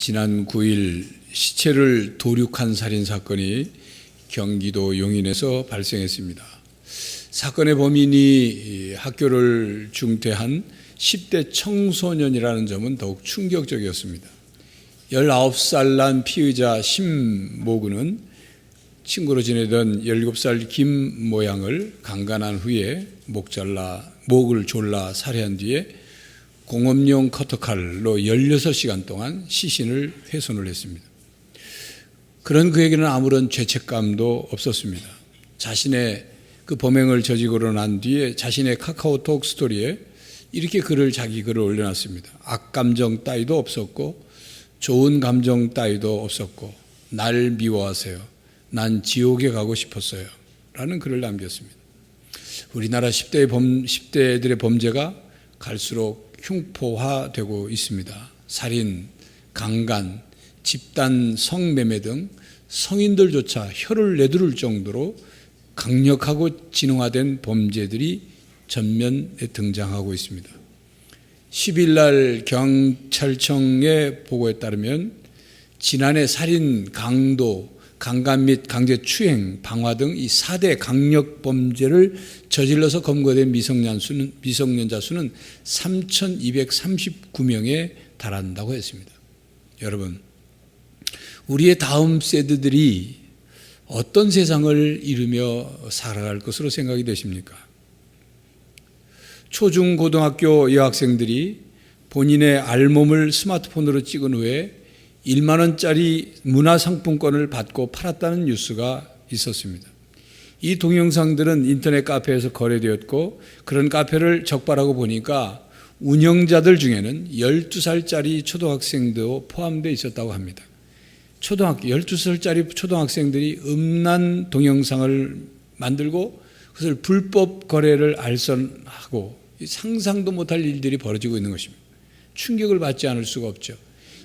지난 9일 시체를 도륙한 살인 사건이 경기도 용인에서 발생했습니다. 사건의 범인이 학교를 중퇴한 10대 청소년이라는 점은 더욱 충격적이었습니다. 19살 난 피의자 심모근은 친구로 지내던 17살 김모양을 강간한 후에 목을 졸라 살해한 뒤에 공업용 커터칼로 16시간 동안 시신을 훼손을 했습니다. 그런 그에게는 아무런 죄책감도 없었습니다. 자신의 그 범행을 저지르고 난 뒤에 자신의 카카오톡 스토리에 이렇게 자기 글을 올려놨습니다. 악감정 따위도 없었고 좋은 감정 따위도 없었고 날 미워하세요. 난 지옥에 가고 싶었어요. 라는 글을 남겼습니다. 우리나라 10대들의 범죄가 갈수록 흉포화되고 있습니다. 살인, 강간, 집단 성매매 등 성인들조차 혀를 내두를 정도로 강력하고 진흥화된 범죄들이 전면에 등장하고 있습니다. 10일 날 경찰청의 보고에 따르면 지난해 살인, 강도, 강간 및 강제추행, 방화 등 이 4대 강력범죄를 저질러서 검거된 미성년자 수는 3,239명에 달한다고 했습니다. 여러분, 우리의 다음 세대들이 어떤 세상을 이루며 살아갈 것으로 생각이 되십니까? 초중 고등학교 여학생들이 본인의 알몸을 스마트폰으로 찍은 후에 1만 원짜리 문화상품권을 받고 팔았다는 뉴스가 있었습니다. 이 동영상들은 인터넷 카페에서 거래되었고 그런 카페를 적발하고 보니까 운영자들 중에는 12살짜리 초등학생도 포함되어 있었다고 합니다. 12살짜리 초등학생들이 음란 동영상을 만들고 그것을 불법 거래를 알선하고 상상도 못할 일들이 벌어지고 있는 것입니다. 충격을 받지 않을 수가 없죠.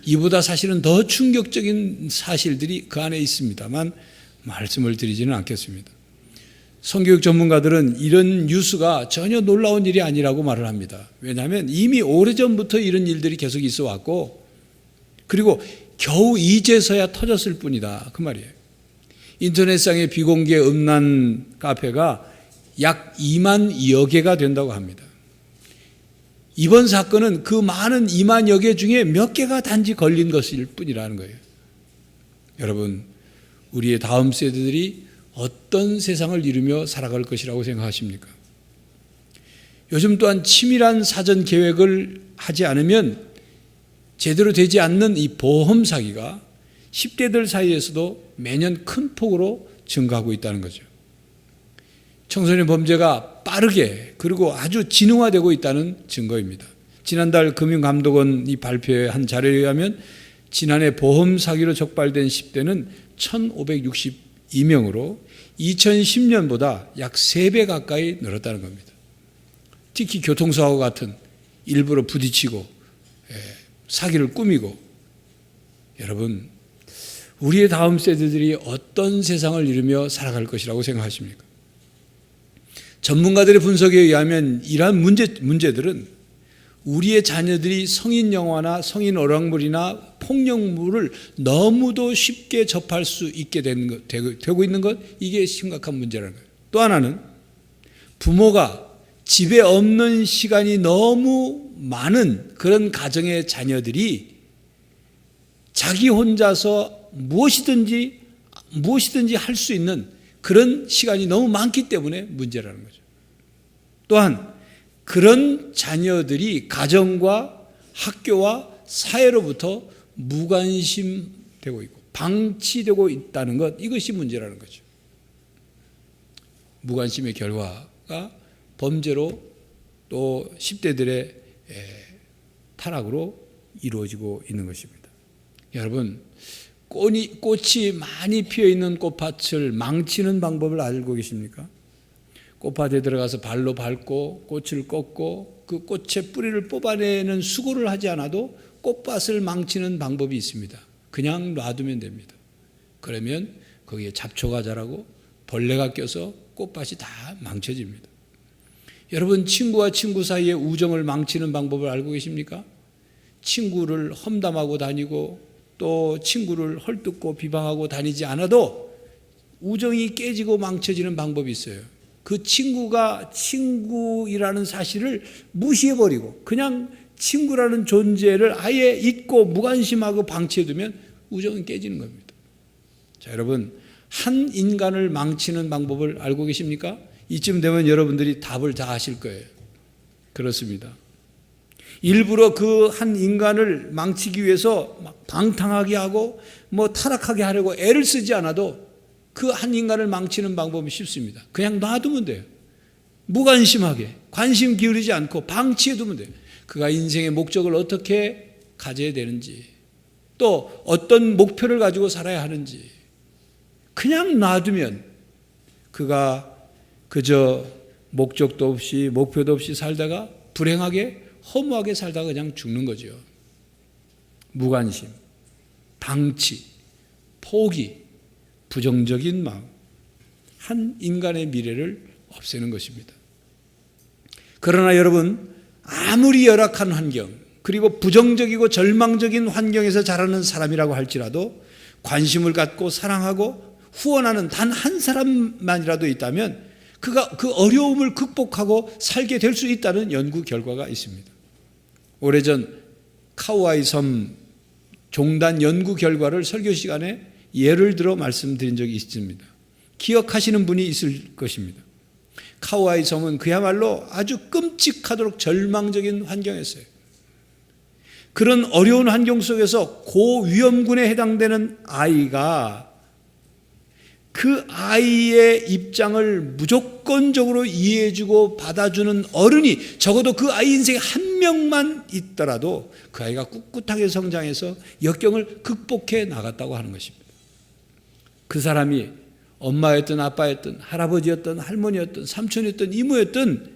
이보다 사실은 더 충격적인 사실들이 그 안에 있습니다만 말씀을 드리지는 않겠습니다. 성교육 전문가들은 이런 뉴스가 전혀 놀라운 일이 아니라고 말을 합니다. 왜냐하면 이미 오래전부터 이런 일들이 계속 있어 왔고 그리고 겨우 이제서야 터졌을 뿐이다 그 말이에요. 인터넷상의 비공개 음란 카페가 약 2만여 개가 된다고 합니다. 이번 사건은 그 많은 2만여 개 중에 몇 개가 단지 걸린 것일 뿐이라는 거예요. 여러분, 우리의 다음 세대들이 어떤 세상을 이루며 살아갈 것이라고 생각하십니까? 요즘 또한 치밀한 사전 계획을 하지 않으면 제대로 되지 않는 이 보험 사기가 10대들 사이에서도 매년 큰 폭으로 증가하고 있다는 거죠. 청소년 범죄가 빠르게 그리고 아주 진흥화되고 있다는 증거입니다. 지난달 금융감독원이 발표한 자료에 의하면 지난해 보험 사기로 적발된 10대는 1,562명으로 2010년보다 약 3배 가까이 늘었다는 겁니다. 특히 교통사고 같은 일부러 부딪히고 사기를 꾸미고 여러분, 우리의 다음 세대들이 어떤 세상을 이루며 살아갈 것이라고 생각하십니까? 전문가들의 분석에 의하면 이러한 문제들은 우리의 자녀들이 성인 영화나 성인 어랑물이나 폭력물을 너무도 쉽게 접할 수 있게 되고 있는 것, 이게 심각한 문제라는 거예요. 또 하나는 부모가 집에 없는 시간이 너무 많은 그런 가정의 자녀들이 자기 혼자서 무엇이든지 할 수 있는 그런 시간이 너무 많기 때문에 문제라는 거죠. 또한 그런 자녀들이 가정과 학교와 사회로부터 무관심되고 있고 방치되고 있다는 것, 이것이 문제라는 거죠. 무관심의 결과가 범죄로 또 10대들의 타락으로 이루어지고 있는 것입니다. 여러분, 꽃이 많이 피어있는 꽃밭을 망치는 방법을 알고 계십니까? 꽃밭에 들어가서 발로 밟고 꽃을 꺾고 그 꽃의 뿌리를 뽑아내는 수고를 하지 않아도 꽃밭을 망치는 방법이 있습니다. 그냥 놔두면 됩니다. 그러면 거기에 잡초가 자라고 벌레가 껴서 꽃밭이 다 망쳐집니다. 여러분, 친구와 친구 사이의 우정을 망치는 방법을 알고 계십니까? 친구를 험담하고 다니고 또 친구를 헐뜯고 비방하고 다니지 않아도 우정이 깨지고 망쳐지는 방법이 있어요. 그 친구가 친구이라는 사실을 무시해버리고 그냥 친구라는 존재를 아예 잊고 무관심하고 방치해두면 우정은 깨지는 겁니다. 자, 여러분, 한 인간을 망치는 방법을 알고 계십니까? 이쯤 되면 여러분들이 답을 다 아실 거예요. 그렇습니다. 일부러 그 한 인간을 망치기 위해서 막 방탕하게 하고 타락하게 하려고 애를 쓰지 않아도 그 한 인간을 망치는 방법은 쉽습니다. 그냥 놔두면 돼요. 무관심하게 관심 기울이지 않고 방치해두면 돼요. 그가 인생의 목적을 어떻게 가져야 되는지, 또 어떤 목표를 가지고 살아야 하는지 그냥 놔두면 그가 그저 목적도 없이 목표도 없이 살다가 불행하게 허무하게 살다가 그냥 죽는 거죠. 무관심, 방치, 포기, 부정적인 마음, 한 인간의 미래를 없애는 것입니다. 그러나 여러분, 아무리 열악한 환경, 그리고 부정적이고 절망적인 환경에서 자라는 사람이라고 할지라도 관심을 갖고 사랑하고 후원하는 단 한 사람만이라도 있다면 그가 그 어려움을 극복하고 살게 될 수 있다는 연구 결과가 있습니다. 오래전 카우아이 섬 종단 연구 결과를 설교 시간에 예를 들어 말씀드린 적이 있습니다. 기억하시는 분이 있을 것입니다. 카우아이 섬은 그야말로 아주 끔찍하도록 절망적인 환경이었어요. 그런 어려운 환경 속에서 고위험군에 해당되는 아이가 그 아이의 입장을 무조건적으로 이해해주고 받아주는 어른이 적어도 그 아이 인생에 한 명만 있더라도 그 아이가 꿋꿋하게 성장해서 역경을 극복해 나갔다고 하는 것입니다. 그 사람이 엄마였든 아빠였든 할아버지였든 할머니였든 삼촌이었든 이모였든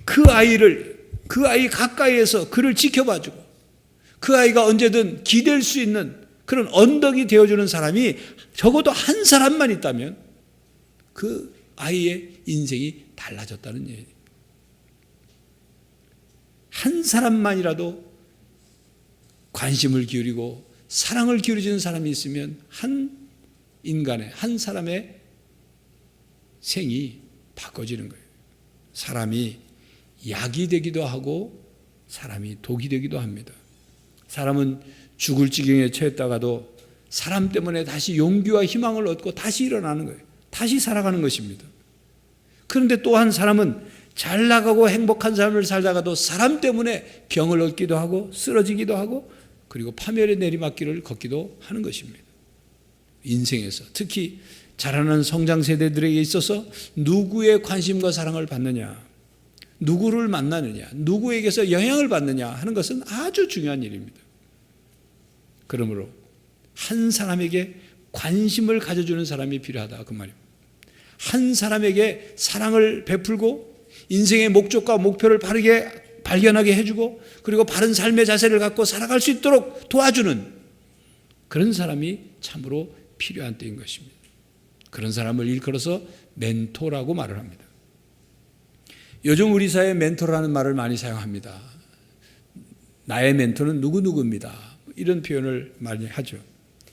그 아이 가까이에서 그를 지켜봐주고 그 아이가 언제든 기댈 수 있는 그런 언덕이 되어주는 사람이 적어도 한 사람만 있다면 그 아이의 인생이 달라졌다는 얘기예요. 한 사람만이라도 관심을 기울이고 사랑을 기울여주는 사람이 있으면 한 인간의, 한 사람의 생이 바꿔지는 거예요. 사람이 약이 되기도 하고 사람이 독이 되기도 합니다. 사람은 죽을 지경에 처했다가도 사람 때문에 다시 용기와 희망을 얻고 다시 일어나는 거예요. 다시 살아가는 것입니다. 그런데 또 한 사람은 잘 나가고 행복한 삶을 살다가도 사람 때문에 병을 얻기도 하고 쓰러지기도 하고 그리고 파멸의 내리막길을 걷기도 하는 것입니다. 인생에서 특히 자라는 성장 세대들에게 있어서 누구의 관심과 사랑을 받느냐, 누구를 만나느냐, 누구에게서 영향을 받느냐 하는 것은 아주 중요한 일입니다. 그러므로 한 사람에게 관심을 가져주는 사람이 필요하다 그 말입니다. 한 사람에게 사랑을 베풀고 인생의 목적과 목표를 바르게 발견하게 해주고 그리고 바른 삶의 자세를 갖고 살아갈 수 있도록 도와주는 그런 사람이 참으로 필요한 때인 것입니다. 그런 사람을 일컬어서 멘토라고 말을 합니다. 요즘 우리 사회에 멘토라는 말을 많이 사용합니다. 나의 멘토는 누구누구입니다. 이런 표현을 많이 하죠.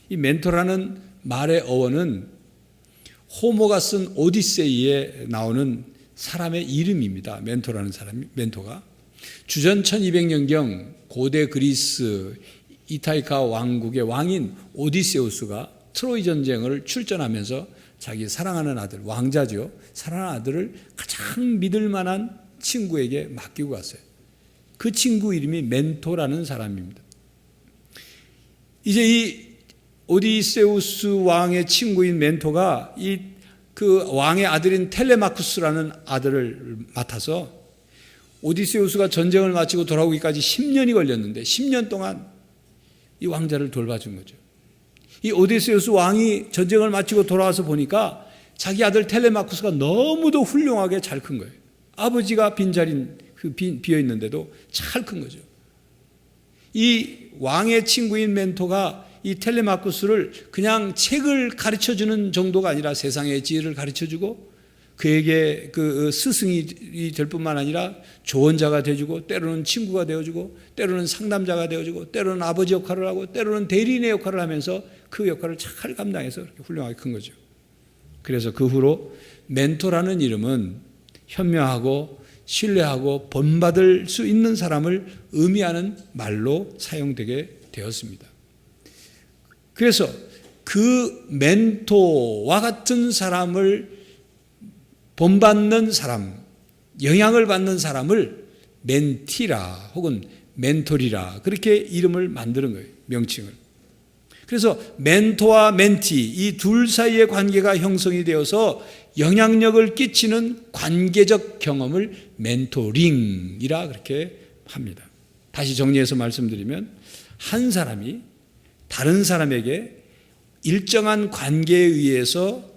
이 멘토라는 말의 어원은 호모가 쓴 오디세이에 나오는 사람의 이름입니다. 멘토라는 사람이, 멘토가. 주전 1200년경 고대 그리스 이타리카 왕국의 왕인 오디세우스가 트로이 전쟁을 출전하면서 자기 사랑하는 아들, 왕자죠. 사랑하는 아들을 가장 믿을 만한 친구에게 맡기고 갔어요. 그 친구 이름이 멘토라는 사람입니다. 이제 이 오디세우스 왕의 친구인 멘토가 그 왕의 아들인 텔레마쿠스라는 아들을 맡아서 오디세우스가 전쟁을 마치고 돌아오기까지 10년이 걸렸는데 10년 동안 이 왕자를 돌봐준 거죠. 이 오디세우스 왕이 전쟁을 마치고 돌아와서 보니까 자기 아들 텔레마쿠스가 너무도 훌륭하게 잘 큰 거예요. 아버지가 비어 있는데도 잘 큰 거죠. 이 왕의 친구인 멘토가 이 텔레마쿠스를 그냥 책을 가르쳐주는 정도가 아니라 세상의 지혜를 가르쳐주고 그에게 그 스승이 될 뿐만 아니라 조언자가 되어주고, 때로는 친구가 되어주고, 때로는 상담자가 되어주고, 때로는 아버지 역할을 하고, 때로는 대리인의 역할을 하면서 그 역할을 잘 감당해서 훌륭하게 큰 거죠. 그래서 그 후로 멘토라는 이름은 현명하고 신뢰하고 본받을 수 있는 사람을 의미하는 말로 사용되게 되었습니다. 그래서 그 멘토와 같은 사람을 본받는 사람, 영향을 받는 사람을 멘티라 혹은 멘토리라 그렇게 이름을 만드는 거예요. 명칭을. 그래서 멘토와 멘티 이 둘 사이의 관계가 형성이 되어서 영향력을 끼치는 관계적 경험을 멘토링이라 그렇게 합니다. 다시 정리해서 말씀드리면 한 사람이 다른 사람에게 일정한 관계에 의해서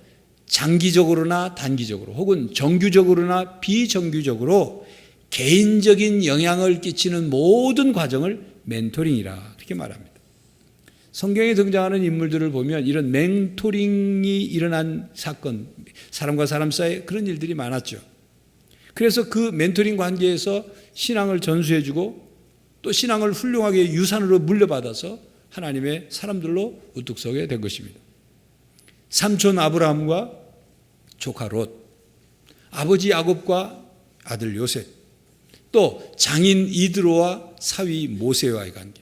장기적으로나 단기적으로 혹은 정규적으로나 비정규적으로 개인적인 영향을 끼치는 모든 과정을 멘토링이라 그렇게 말합니다. 성경에 등장하는 인물들을 보면 이런 멘토링이 일어난 사건, 사람과 사람 사이에 그런 일들이 많았죠. 그래서 그 멘토링 관계에서 신앙을 전수해주고 또 신앙을 훌륭하게 유산으로 물려받아서 하나님의 사람들로 우뚝 서게 된 것입니다. 삼촌 아브라함과 조카 롯, 아버지 야곱과 아들 요셉, 또 장인 이드로와 사위 모세와의 관계,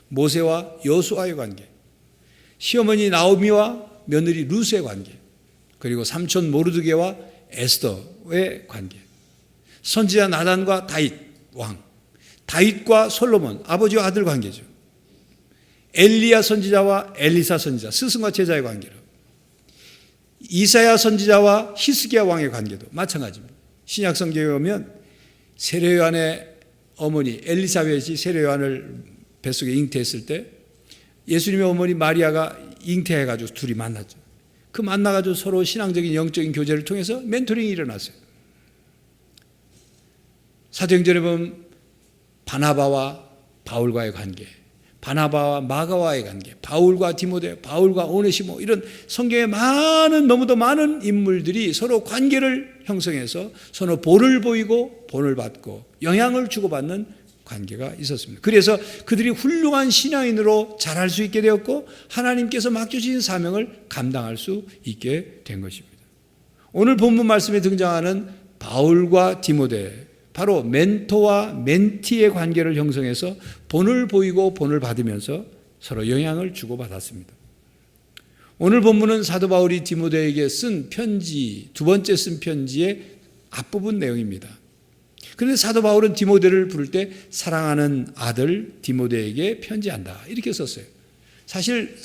모세와 여수아의 관계, 시어머니 나오미와 며느리 루스의 관계, 그리고 삼촌 모르드게와 에스더의 관계, 선지자 나단과 다윗 왕, 다윗과 솔로몬 아버지와 아들 관계죠. 엘리야 선지자와 엘리사 선지자 스승과 제자의 관계로, 이사야 선지자와 히스기야 왕의 관계도 마찬가지입니다. 신약 성경에 보면 세례요한의 어머니 엘리사벳이 세례요한을 뱃속에 잉태했을 때 예수님의 어머니 마리아가 잉태해가지고 둘이 만났죠. 그 만나가지고 서로 신앙적인 영적인 교제를 통해서 멘토링이 일어났어요. 사도행전에 보면 바나바와 바울과의 관계, 바나바와 마가와의 관계, 바울과 디모데, 바울과 오네시모 이런 성경에 많은 너무도 많은 인물들이 서로 관계를 형성해서 서로 본을 보이고 본을 받고 영향을 주고받는 관계가 있었습니다. 그래서 그들이 훌륭한 신앙인으로 자랄 수 있게 되었고 하나님께서 맡겨주신 사명을 감당할 수 있게 된 것입니다. 오늘 본문 말씀에 등장하는 바울과 디모데, 바로 멘토와 멘티의 관계를 형성해서 본을 보이고 본을 받으면서 서로 영향을 주고받았습니다. 오늘 본문은 사도 바울이 디모데에게 쓴 편지, 두 번째 쓴 편지의 앞부분 내용입니다. 그런데 사도 바울은 디모데를 부를 때 사랑하는 아들 디모데에게 편지한다 이렇게 썼어요. 사실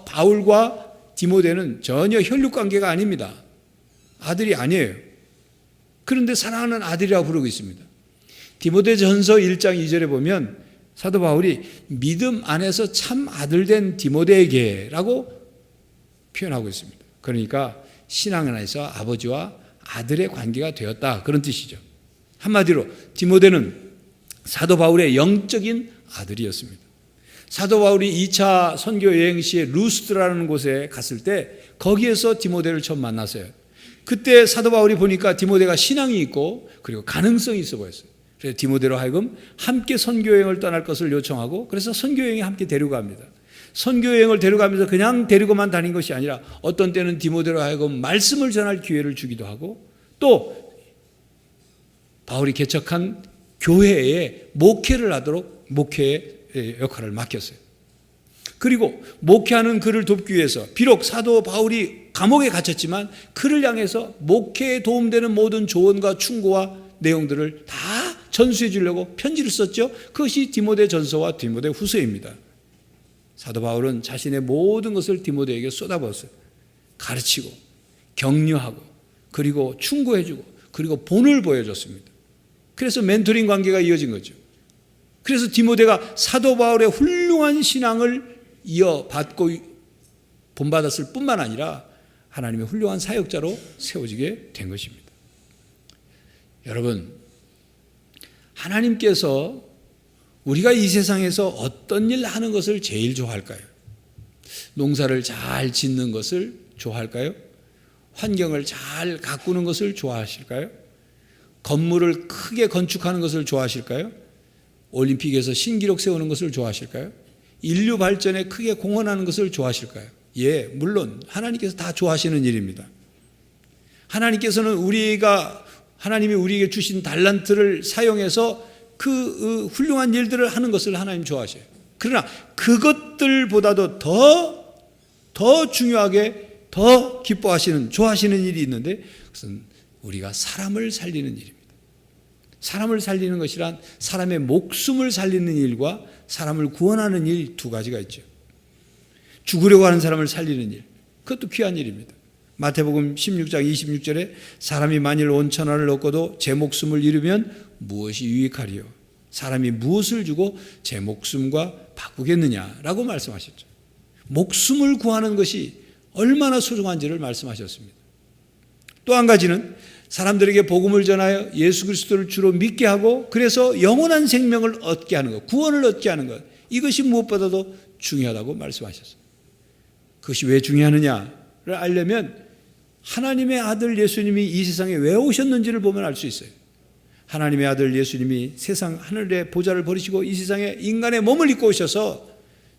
바울과 디모데는 전혀 혈육관계가 아닙니다. 아들이 아니에요. 그런데 사랑하는 아들이라고 부르고 있습니다. 디모데전서 1장 2절에 보면 사도 바울이 믿음 안에서 참 아들된 디모데에게라고 표현하고 있습니다. 그러니까 신앙 안에서 아버지와 아들의 관계가 되었다 그런 뜻이죠. 한마디로 디모데는 사도 바울의 영적인 아들이었습니다. 사도 바울이 2차 선교 여행 시에 루스드라는 곳에 갔을 때 거기에서 디모데를 처음 만났어요. 그때 사도 바울이 보니까 디모데가 신앙이 있고 그리고 가능성이 있어 보였어요. 그래서 디모데로 하여금 함께 선교여행을 떠날 것을 요청하고 그래서 선교여행에 함께 데려갑니다. 선교여행을 데려가면서 그냥 데리고만 다닌 것이 아니라 어떤 때는 디모데로 하여금 말씀을 전할 기회를 주기도 하고 또 바울이 개척한 교회에 목회를 하도록 목회의 역할을 맡겼어요. 그리고 목회하는 그를 돕기 위해서 비록 사도 바울이 감옥에 갇혔지만 그를 향해서 목회에 도움되는 모든 조언과 충고와 내용들을 다 전수해 주려고 편지를 썼죠. 그것이 디모데 전서와 디모데 후서입니다. 사도 바울은 자신의 모든 것을 디모데에게 쏟아부었어요. 가르치고 격려하고 그리고 충고해 주고 그리고 본을 보여줬습니다. 그래서 멘토링 관계가 이어진 거죠. 그래서 디모데가 사도 바울의 훌륭한 신앙을 이어받고 본받았을 뿐만 아니라 하나님의 훌륭한 사역자로 세워지게 된 것입니다. 여러분, 하나님께서 우리가 이 세상에서 어떤 일 하는 것을 제일 좋아할까요? 농사를 잘 짓는 것을 좋아할까요? 환경을 잘 가꾸는 것을 좋아하실까요? 건물을 크게 건축하는 것을 좋아하실까요? 올림픽에서 신기록 세우는 것을 좋아하실까요? 인류 발전에 크게 공헌하는 것을 좋아하실까요? 예, 물론 하나님께서 다 좋아하시는 일입니다. 하나님께서는 하나님이 우리에게 주신 달란트를 사용해서 그 훌륭한 일들을 하는 것을 하나님 좋아하셔요. 그러나 그것들보다도 더 중요하게 더 기뻐하시는, 좋아하시는 일이 있는데 그것은 우리가 사람을 살리는 일입니다. 사람을 살리는 것이란 사람의 목숨을 살리는 일과 사람을 구원하는 일 두 가지가 있죠. 죽으려고 하는 사람을 살리는 일, 그것도 귀한 일입니다. 마태복음 16장 26절에 사람이 만일 온 천하를 얻고도 제 목숨을 잃으면 무엇이 유익하리요? 사람이 무엇을 주고 제 목숨과 바꾸겠느냐라고 말씀하셨죠. 목숨을 구하는 것이 얼마나 소중한지를 말씀하셨습니다. 또 한 가지는 사람들에게 복음을 전하여 예수 그리스도를 주로 믿게 하고 그래서 영원한 생명을 얻게 하는 것, 구원을 얻게 하는 것, 이것이 무엇보다도 중요하다고 말씀하셨습니다. 그것이 왜 중요하느냐를 알려면 하나님의 아들 예수님이 이 세상에 왜 오셨는지를 보면 알 수 있어요. 하나님의 아들 예수님이 세상 하늘의 보좌를 버리시고 이 세상에 인간의 몸을 입고 오셔서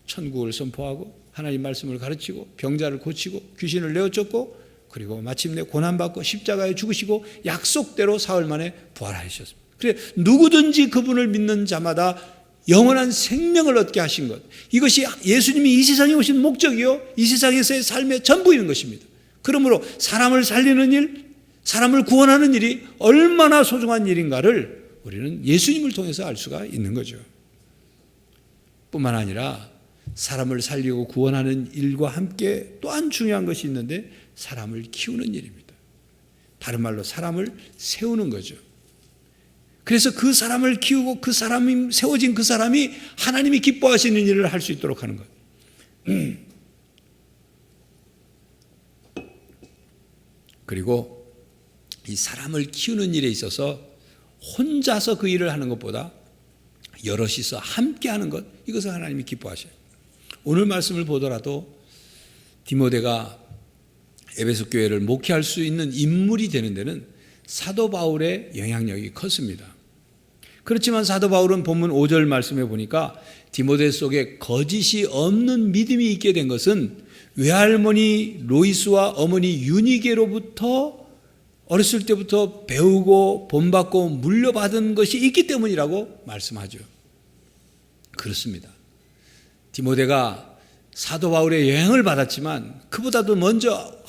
천국을 선포하고 하나님 말씀을 가르치고 병자를 고치고 귀신을 내어쫓고 그리고 마침내 고난받고 십자가에 죽으시고 약속대로 사흘 만에 부활하셨습니다. 그래 누구든지 그분을 믿는 자마다 영원한 생명을 얻게 하신 것, 이것이 예수님이 이 세상에 오신 목적이요 이 세상에서의 삶의 전부인 것입니다. 그러므로 사람을 살리는 일, 사람을 구원하는 일이 얼마나 소중한 일인가를 우리는 예수님을 통해서 알 수가 있는 거죠. 뿐만 아니라 사람을 살리고 구원하는 일과 함께 또한 중요한 것이 있는데 사람을 키우는 일입니다. 다른 말로 사람을 세우는 거죠. 그래서 그 사람을 키우고 그 사람이 세워진 그 사람이 하나님이 기뻐하시는 일을 할 수 있도록 하는 것. 그리고 이 사람을 키우는 일에 있어서 혼자서 그 일을 하는 것보다 여럿이서 함께 하는 것, 이것을 하나님이 기뻐하셔요. 오늘 말씀을 보더라도 디모데가 에베소 교회를 목회할 수 있는 인물이 되는 데는 사도 바울의 영향력이 컸습니다. 그렇지만 사도 바울은 본문 5절 말씀에 보니까 디모데 속에 거짓이 없는 믿음이 있게 된 것은 외할머니 로이스와 어머니 유니게로부터 어렸을 때부터 배우고 본받고 물려받은 것이 있기 때문이라고 말씀하죠. 그렇습니다. 디모데가 사도 바울의 영향을 받았지만 그보다도 먼저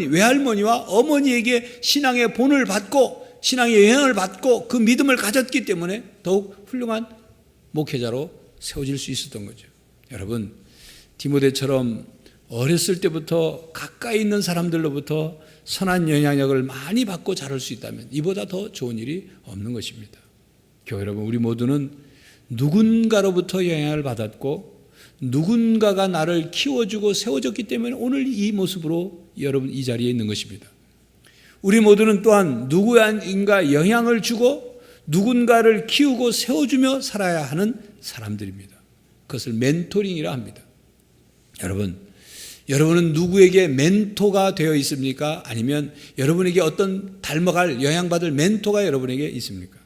외할머니와 어머니에게 신앙의 본을 받고 신앙의 영향을 받고 그 믿음을 가졌기 때문에 더욱 훌륭한 목회자로 세워질 수 있었던 거죠. 여러분, 디모데처럼 어렸을 때부터 가까이 있는 사람들로부터 선한 영향력을 많이 받고 자랄 수 있다면 이보다 더 좋은 일이 없는 것입니다. 교회 여러분, 우리 모두는 누군가로부터 영향을 받았고 누군가가 나를 키워주고 세워줬기 때문에 오늘 이 모습으로 여러분 이 자리에 있는 것입니다. 우리 모두는 또한 누구인가 영향을 주고 누군가를 키우고 세워주며 살아야 하는 사람들입니다. 그것을 멘토링이라 합니다. 여러분은 누구에게 멘토가 되어 있습니까? 아니면 여러분에게 어떤 닮아갈 영향받을 멘토가 여러분에게 있습니까?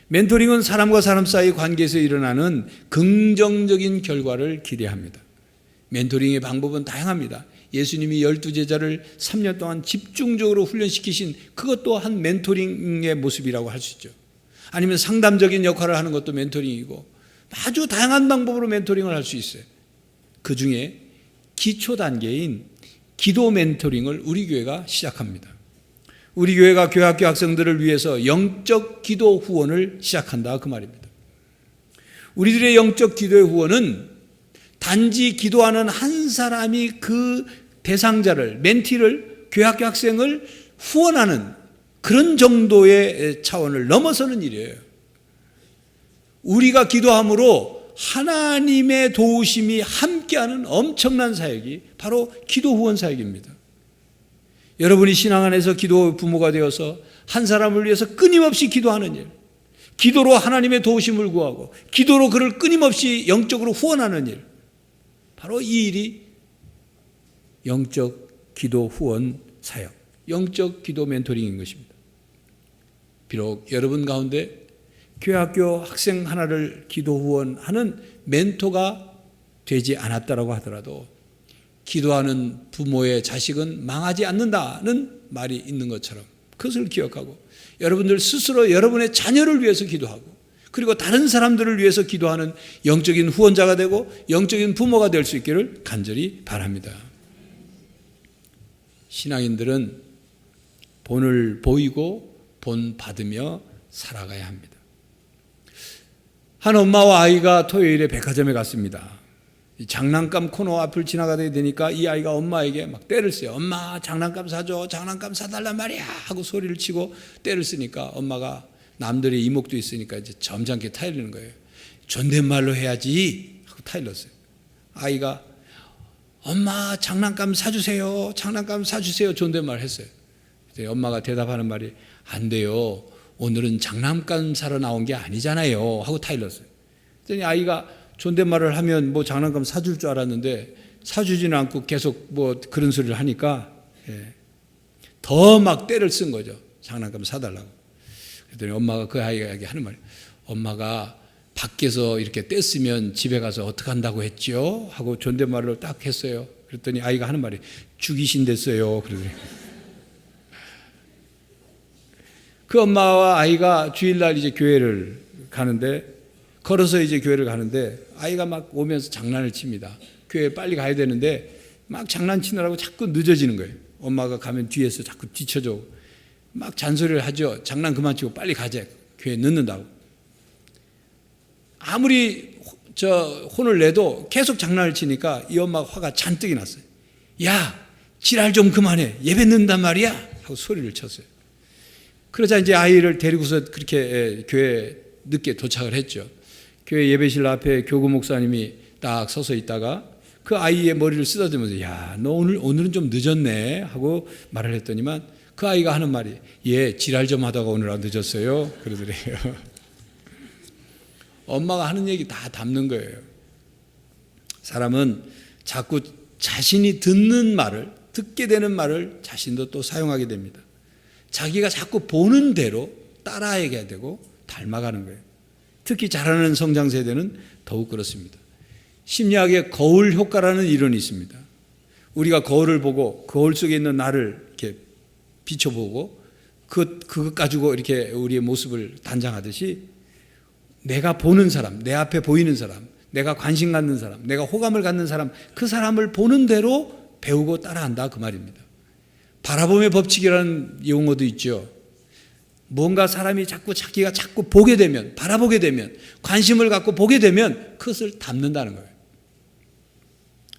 멘토링은 사람과 사람 사이 관계에서 일어나는 긍정적인 결과를 기대합니다. 멘토링의 방법은 다양합니다. 예수님이 12제자를 3년 동안 집중적으로 훈련시키신 그것도 한 멘토링의 모습이라고 할 수 있죠. 아니면 상담적인 역할을 하는 것도 멘토링이고 아주 다양한 방법으로 멘토링을 할 수 있어요. 그 중에 기초 단계인 기도 멘토링을 우리 교회가 시작합니다. 우리 교회가 교회학교 학생들을 위해서 영적 기도 후원을 시작한다, 그 말입니다. 우리들의 영적 기도의 후원은 단지 기도하는 한 사람이 그 대상자를, 멘티를, 교회학교 학생을 후원하는 그런 정도의 차원을 넘어서는 일이에요. 우리가 기도함으로 하나님의 도우심이 함께하는 엄청난 사역이 바로 기도 후원 사역입니다. 여러분이 신앙 안에서 기도 부모가 되어서 한 사람을 위해서 끊임없이 기도하는 일, 기도로 하나님의 도우심을 구하고 기도로 그를 끊임없이 영적으로 후원하는 일, 바로 이 일이 영적 기도 후원 사역, 영적 기도 멘토링인 것입니다. 비록 여러분 가운데 교회학교 학생 하나를 기도 후원하는 멘토가 되지 않았다라고 하더라도 기도하는 부모의 자식은 망하지 않는다는 말이 있는 것처럼 그것을 기억하고 여러분들 스스로 여러분의 자녀를 위해서 기도하고 그리고 다른 사람들을 위해서 기도하는 영적인 후원자가 되고 영적인 부모가 될 수 있기를 간절히 바랍니다. 신앙인들은 본을 보이고 본 받으며 살아가야 합니다. 한 엄마와 아이가 토요일에 백화점에 갔습니다. 장난감 코너 앞을 지나가야 되니까 이 아이가 엄마에게 막 떼를 써요. 엄마 장난감 사줘, 장난감 사달란 말이야 하고 소리를 치고 떼를 쓰니까 엄마가 남들의 이목도 있으니까 이제 점잖게 타이르는 거예요. 존댓말로 해야지 하고 타일렀어요. 아이가 엄마 장난감 사주세요, 장난감 사주세요 존댓말 했어요. 엄마가 대답하는 말이 안 돼요. 오늘은 장난감 사러 나온 게 아니잖아요 하고 타일렀어요. 그랬더니 아이가 존댓말을 하면 뭐 장난감 사줄 줄 알았는데 사주지는 않고 계속 뭐 그런 소리를 하니까 더 막 떼를 쓴 거죠. 장난감 사달라고. 그랬더니 엄마가 그 아이에게 하는 말이 엄마가 밖에서 이렇게 떼쓰면 집에 가서 어떻게 한다고 했죠? 하고 존댓말을 딱 했어요. 그랬더니 아이가 하는 말이 죽이신댔어요. 그러더니 그 엄마와 아이가 주일날 이제 교회를 가는데 걸어서 이제 교회를 가는데 아이가 막 오면서 장난을 칩니다. 교회에 빨리 가야 되는데 막 장난치느라고 자꾸 늦어지는 거예요. 엄마가 가면 뒤에서 자꾸 뒤쳐줘. 막 잔소리를 하죠. 장난 그만 치고 빨리 가자. 교회에 늦는다고. 아무리 혼을 내도 계속 장난을 치니까 이 엄마가 화가 잔뜩이 났어요. 야, 지랄 좀 그만해. 예배 늦는단 말이야. 하고 소리를 쳤어요. 그러자 이제 아이를 데리고서 그렇게 교회에 늦게 도착을 했죠. 교회 예배실 앞에 교구 목사님이 딱 서서 있다가 그 아이의 머리를 쓰다듬으면서 야, 너 오늘은 좀 늦었네 하고 말을 했더니만 그 아이가 하는 말이 예, 지랄 좀 하다가 오늘 안 늦었어요. 그러더래요. 엄마가 하는 얘기 다 담는 거예요. 사람은 자꾸 자신이 듣게 되는 말을 자신도 또 사용하게 됩니다. 자기가 자꾸 보는 대로 따라하게 되고 닮아가는 거예요. 특히 자라는 성장 세대는 더욱 그렇습니다. 심리학에 거울 효과라는 이론이 있습니다. 우리가 거울을 보고 거울 속에 있는 나를 이렇게 비춰보고 그것 가지고 이렇게 우리의 모습을 단장하듯이 내가 보는 사람, 내 앞에 보이는 사람, 내가 관심 갖는 사람, 내가 호감을 갖는 사람, 그 사람을 보는 대로 배우고 따라한다 그 말입니다. 바라봄의 법칙이라는 용어도 있죠. 뭔가 사람이 자기가 자꾸 보게 되면, 바라보게 되면, 관심을 갖고 보게 되면 그것을 담는다는 거예요.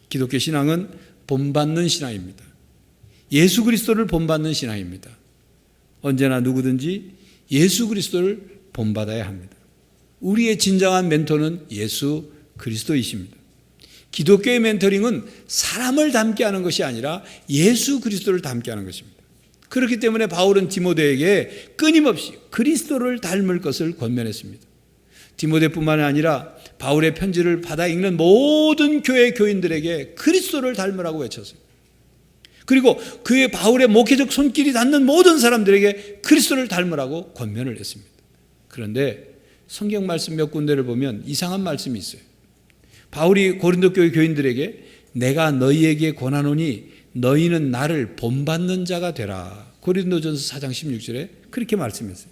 기독교 신앙은 본받는 신앙입니다. 예수 그리스도를 본받는 신앙입니다. 언제나 누구든지 예수 그리스도를 본받아야 합니다. 우리의 진정한 멘토는 예수 그리스도이십니다. 기독교의 멘토링은 사람을 닮게 하는 것이 아니라 예수 그리스도를 닮게 하는 것입니다. 그렇기 때문에 바울은 디모데에게 끊임없이 그리스도를 닮을 것을 권면했습니다. 디모데뿐만 아니라 바울의 편지를 받아 읽는 모든 교회 교인들에게 그리스도를 닮으라고 외쳤어요. 그리고 그의 바울의 목회적 손길이 닿는 모든 사람들에게 그리스도를 닮으라고 권면을 했습니다. 그런데 성경 말씀 몇 군데를 보면 이상한 말씀이 있어요. 바울이 고린도 교회 교인들에게 내가 너희에게 권하노니 너희는 나를 본받는 자가 되라. 고린도전서 4장 16절에 그렇게 말씀했어요.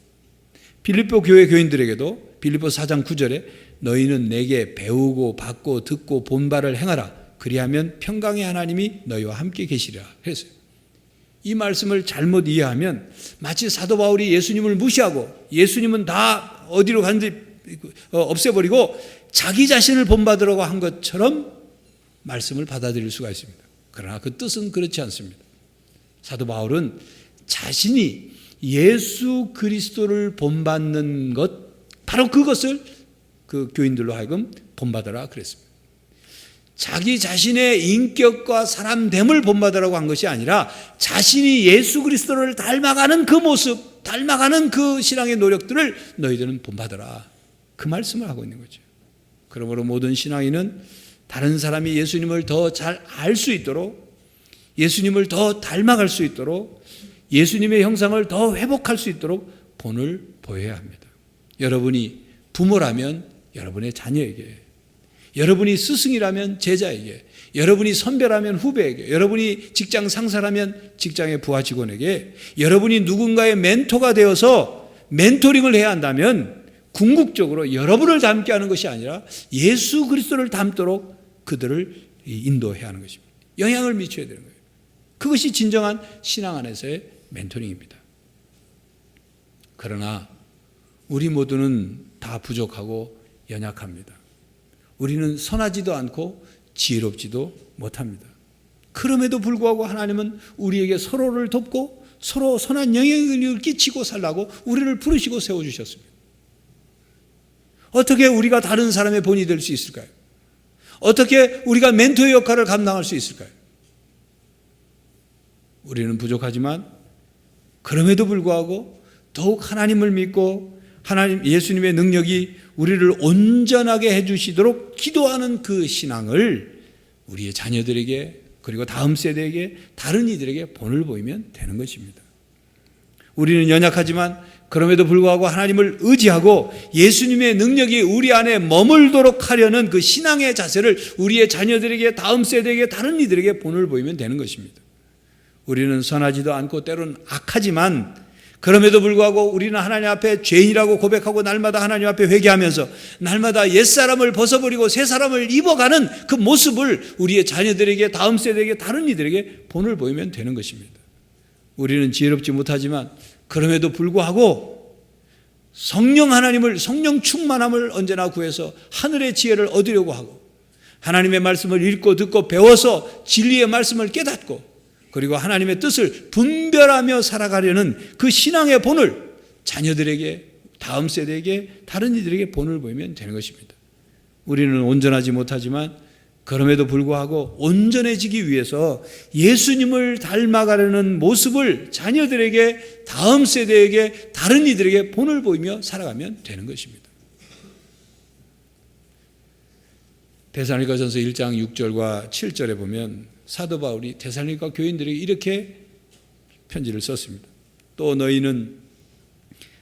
빌립보 교회 교인들에게도 빌립보 4장 9절에 너희는 내게 배우고 받고 듣고 본 바를 행하라. 그리하면 평강의 하나님이 너희와 함께 계시리라 했어요. 이 말씀을 잘못 이해하면 마치 사도 바울이 예수님을 무시하고 예수님은 다 어디로 간지 없애버리고 자기 자신을 본받으라고 한 것처럼 말씀을 받아들일 수가 있습니다. 그러나 그 뜻은 그렇지 않습니다. 사도 바울은 자신이 예수 그리스도를 본받는 것, 바로 그것을 그 교인들로 하여금 본받으라 그랬습니다. 자기 자신의 인격과 사람됨을 본받으라고 한 것이 아니라 자신이 예수 그리스도를 닮아가는 그 모습, 닮아가는 그 신앙의 노력들을 너희들은 본받으라. 그 말씀을 하고 있는 거죠. 그러므로 모든 신앙인은 다른 사람이 예수님을 더 잘 알 수 있도록, 예수님을 더 닮아갈 수 있도록 예수님의 형상을 더 회복할 수 있도록 본을 보여야 합니다. 여러분이 부모라면 여러분의 자녀에게, 여러분이 스승이라면 제자에게, 여러분이 선배라면 후배에게, 여러분이 직장 상사라면 직장의 부하 직원에게, 여러분이 누군가의 멘토가 되어서 멘토링을 해야 한다면 궁극적으로 여러분을 닮게 하는 것이 아니라 예수 그리스도를 닮도록 그들을 인도해야 하는 것입니다. 영향을 미쳐야 되는 거예요. 그것이 진정한 신앙 안에서의 멘토링입니다. 그러나 우리 모두는 다 부족하고 연약합니다. 우리는 선하지도 않고 지혜롭지도 못합니다. 그럼에도 불구하고 하나님은 우리에게 서로를 돕고 서로 선한 영향을 끼치고 살라고 우리를 부르시고 세워주셨습니다. 어떻게 우리가 다른 사람의 본이 될 수 있을까요? 어떻게 우리가 멘토의 역할을 감당할 수 있을까요? 우리는 부족하지만 그럼에도 불구하고 더욱 하나님을 믿고 하나님 예수님의 능력이 우리를 온전하게 해주시도록 기도하는 그 신앙을 우리의 자녀들에게 그리고 다음 세대에게 다른 이들에게 본을 보이면 되는 것입니다. 우리는 연약하지만 그럼에도 불구하고 하나님을 의지하고 예수님의 능력이 우리 안에 머물도록 하려는 그 신앙의 자세를 우리의 자녀들에게 다음 세대에게 다른 이들에게 본을 보이면 되는 것입니다. 우리는 선하지도 않고 때로는 악하지만 그럼에도 불구하고 우리는 하나님 앞에 죄인이라고 고백하고 날마다 하나님 앞에 회개하면서 날마다 옛사람을 벗어버리고 새사람을 입어가는 그 모습을 우리의 자녀들에게 다음 세대에게 다른 이들에게 본을 보이면 되는 것입니다. 우리는 지혜롭지 못하지만 그럼에도 불구하고 성령 하나님을 성령 충만함을 언제나 구해서 하늘의 지혜를 얻으려고 하고 하나님의 말씀을 읽고 듣고 배워서 진리의 말씀을 깨닫고 그리고 하나님의 뜻을 분별하며 살아가려는 그 신앙의 본을 자녀들에게 다음 세대에게 다른 이들에게 본을 보이면 되는 것입니다. 우리는 온전하지 못하지만 그럼에도 불구하고 온전해지기 위해서 예수님을 닮아가려는 모습을 자녀들에게 다음 세대에게 다른 이들에게 본을 보이며 살아가면 되는 것입니다. 데살로니가전서 1장 6절과 7절에 보면 사도 바울이 데살로니가 교인들에게 이렇게 편지를 썼습니다. 또 너희는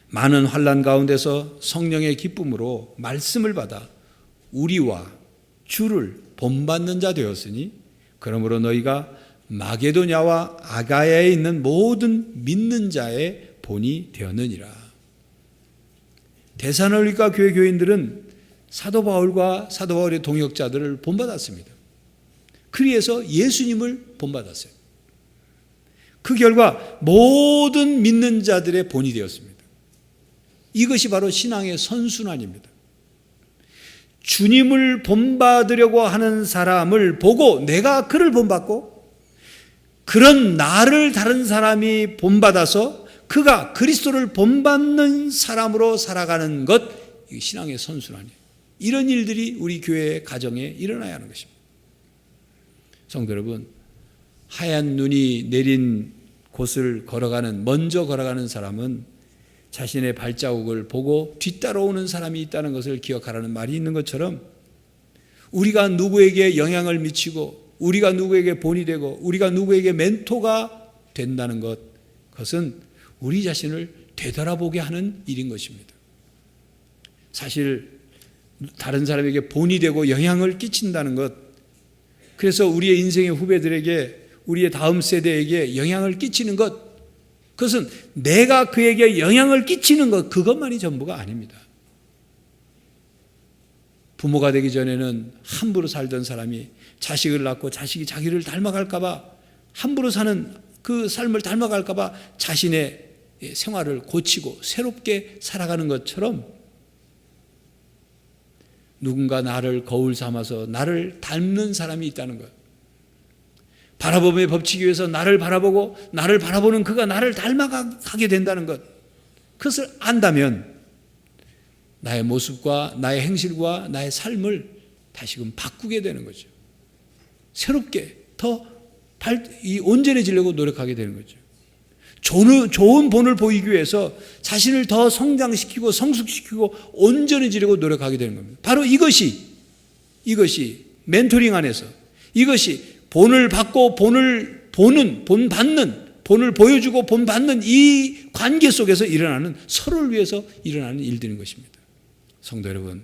많은 환난 가운데서 성령의 기쁨으로 말씀을 받아 우리와 주를 본받는 자 되었으니 그러므로 너희가 마게도냐와 아가야에 있는 모든 믿는 자의 본이 되었느니라. 데살로니가 교회 교인들은 사도 바울과 사도 바울의 동역자들을 본받았습니다. 그리해서 예수님을 본받았어요. 그 결과 모든 믿는 자들의 본이 되었습니다. 이것이 바로 신앙의 선순환입니다. 주님을 본받으려고 하는 사람을 보고 내가 그를 본받고 그런 나를 다른 사람이 본받아서 그가 그리스도를 본받는 사람으로 살아가는 것, 이게 신앙의 선순환이에요. 이런 일들이 우리 교회의 가정에 일어나야 하는 것입니다. 성도 여러분, 하얀 눈이 내린 곳을 먼저 걸어가는 사람은 자신의 발자국을 보고 뒤따라오는 사람이 있다는 것을 기억하라는 말이 있는 것처럼 우리가 누구에게 영향을 미치고 우리가 누구에게 본이 되고 우리가 누구에게 멘토가 된다는 것, 그것은 우리 자신을 되돌아보게 하는 일인 것입니다. 사실 다른 사람에게 본이 되고 영향을 끼친다는 것, 그래서 우리의 인생의 후배들에게 우리의 다음 세대에게 영향을 끼치는 것, 그것은 내가 그에게 영향을 끼치는 것, 그것만이 전부가 아닙니다. 부모가 되기 전에는 함부로 살던 사람이 자식을 낳고 자식이 자기를 닮아갈까 봐, 함부로 사는 그 삶을 닮아갈까 봐 자신의 생활을 고치고 새롭게 살아가는 것처럼 누군가 나를 거울 삼아서 나를 닮는 사람이 있다는 것, 바라봄의 법칙에 의해서 나를 바라보고 나를 바라보는 그가 나를 닮아가게 된다는 것, 그것을 안다면 나의 모습과 나의 행실과 나의 삶을 다시금 바꾸게 되는 거죠. 새롭게 더 온전해지려고 노력하게 되는 거죠. 좋은 본을 보이기 위해서 자신을 더 성장시키고 성숙시키고 온전해지려고 노력하게 되는 겁니다. 바로 이것이 멘토링 안에서 이것이 본을 받고 본을 보는, 본받는, 본을 보여주고 본받는 이 관계 속에서 일어나는, 서로를 위해서 일어나는 일들인 것입니다. 성도 여러분,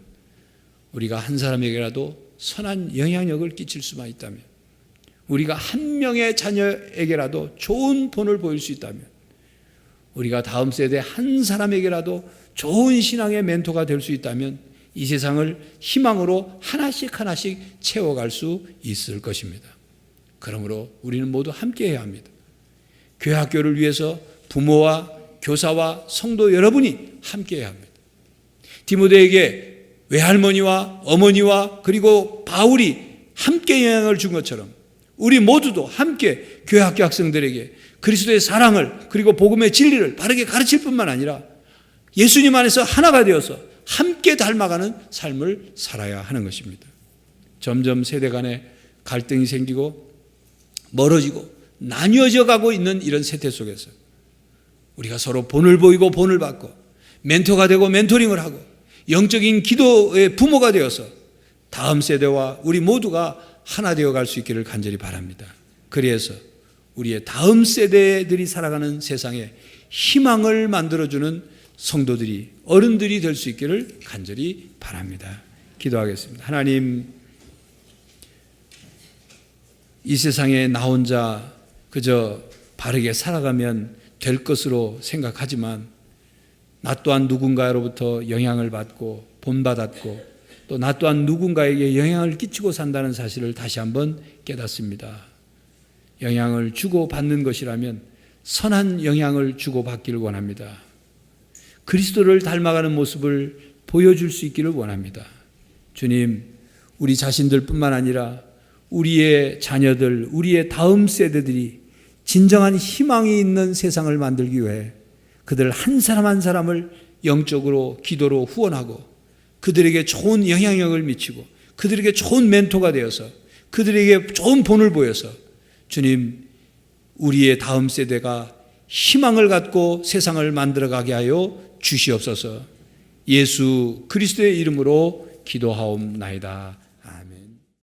우리가 한 사람에게라도 선한 영향력을 끼칠 수만 있다면, 우리가 한 명의 자녀에게라도 좋은 본을 보일 수 있다면, 우리가 다음 세대 한 사람에게라도 좋은 신앙의 멘토가 될 수 있다면 이 세상을 희망으로 하나씩 하나씩 채워갈 수 있을 것입니다. 그러므로 우리는 모두 함께해야 합니다. 교회 학교를 위해서 부모와 교사와 성도 여러분이 함께해야 합니다. 디모데에게 외할머니와 어머니와 그리고 바울이 함께 영향을 준 것처럼 우리 모두도 함께 교회 학교 학생들에게 그리스도의 사랑을 그리고 복음의 진리를 바르게 가르칠 뿐만 아니라 예수님 안에서 하나가 되어서 함께 닮아가는 삶을 살아야 하는 것입니다. 점점 세대 간에 갈등이 생기고 멀어지고 나뉘어져 가고 있는 이런 세태 속에서 우리가 서로 본을 보이고 본을 받고 멘토가 되고 멘토링을 하고 영적인 기도의 부모가 되어서 다음 세대와 우리 모두가 하나 되어 갈 수 있기를 간절히 바랍니다. 그래서 우리의 다음 세대들이 살아가는 세상에 희망을 만들어주는 성도들이, 어른들이 될 수 있기를 간절히 바랍니다. 기도하겠습니다. 하나님, 이 세상에 나 혼자 그저 바르게 살아가면 될 것으로 생각하지만 나 또한 누군가로부터 영향을 받고 본받았고 또 나 또한 누군가에게 영향을 끼치고 산다는 사실을 다시 한번 깨닫습니다. 영향을 주고 받는 것이라면 선한 영향을 주고 받기를 원합니다. 그리스도를 닮아가는 모습을 보여줄 수 있기를 원합니다. 주님, 우리 자신들뿐만 아니라 우리의 자녀들, 우리의 다음 세대들이 진정한 희망이 있는 세상을 만들기 위해 그들 한 사람 한 사람을 영적으로 기도로 후원하고 그들에게 좋은 영향력을 미치고 그들에게 좋은 멘토가 되어서 그들에게 좋은 본을 보여서 주님, 우리의 다음 세대가 희망을 갖고 세상을 만들어가게 하여 주시옵소서. 예수 그리스도의 이름으로 기도하옵나이다. 아멘.